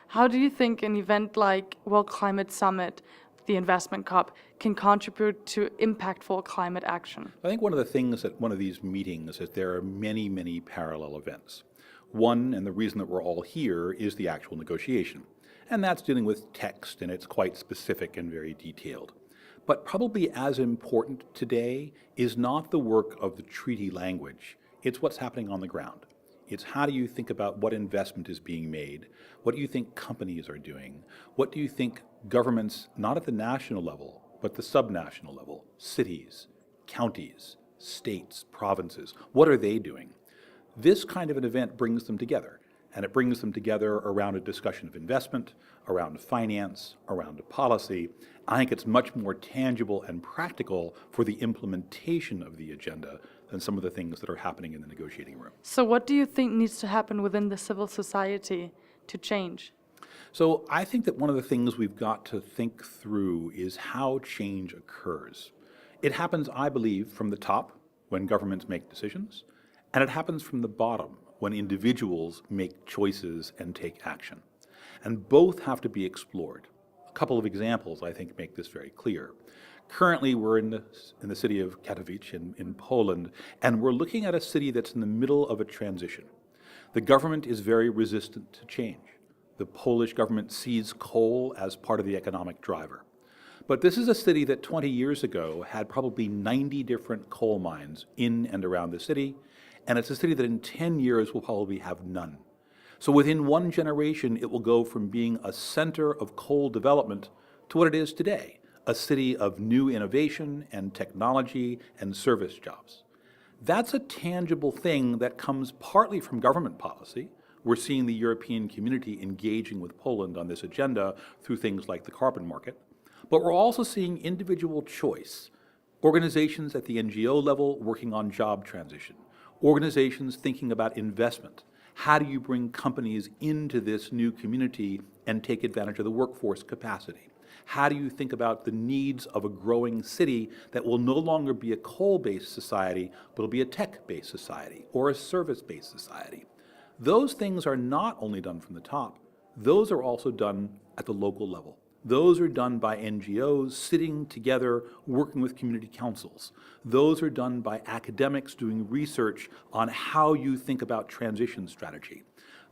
How do you think an event like World Climate Summit, the investment COP, can contribute to impactful climate action? I think one of the things at one of these meetings is there are many, many parallel events. One, and the reason that we're all here, is the actual negotiation. And that's dealing with text, and it's quite specific and very detailed. But probably as important today is not the work of the treaty language, it's what's happening on the ground. It's how do you think about what investment is being made? What do you think companies are doing? What do you think governments, not at the national level, but the subnational level, cities, counties, states, provinces, what are they doing? This kind of an event brings them together, and it brings them together around a discussion of investment, around finance, around policy. I think it's much more tangible and practical for the implementation of the agenda than some of the things that are happening in the negotiating room. So what do you think needs to happen within the civil society to change? So I think that one of the things we've got to think through is how change occurs. It happens, I believe, from the top, when governments make decisions, and it happens from the bottom, when individuals make choices and take action. And both have to be explored. A couple of examples, I think, make this very clear. Currently, we're in the city of Katowice in Poland, and we're looking at a city that's in the middle of a transition. The government is very resistant to change. The Polish government sees coal as part of the economic driver. But this is a city that 20 years ago had probably 90 different coal mines in and around the city, and it's a city that in 10 years will probably have none. So within one generation, it will go from being a center of coal development to what it is today, a city of new innovation and technology and service jobs. That's a tangible thing that comes partly from government policy. We're seeing the European community engaging with Poland on this agenda through things like the carbon market. But we're also seeing individual choice, organizations at the NGO level working on job transition, organizations thinking about investment. How do you bring companies into this new community and take advantage of the workforce capacity? How do you think about the needs of a growing city that will no longer be a coal-based society, but will be a tech-based society or a service-based society? Those things are not only done from the top, those are also done at the local level. Those are done by NGOs sitting together, working with community councils. Those are done by academics doing research on how you think about transition strategy.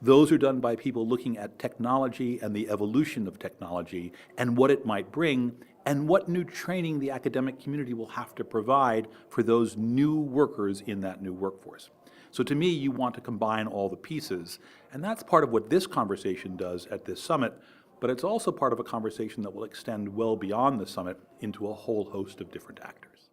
Those are done by people looking at technology and the evolution of technology and what it might bring and what new training the academic community will have to provide for those new workers in that new workforce. So to me, you want to combine all the pieces, and that's part of what this conversation does at this summit, but it's also part of a conversation that will extend well beyond the summit into a whole host of different actors.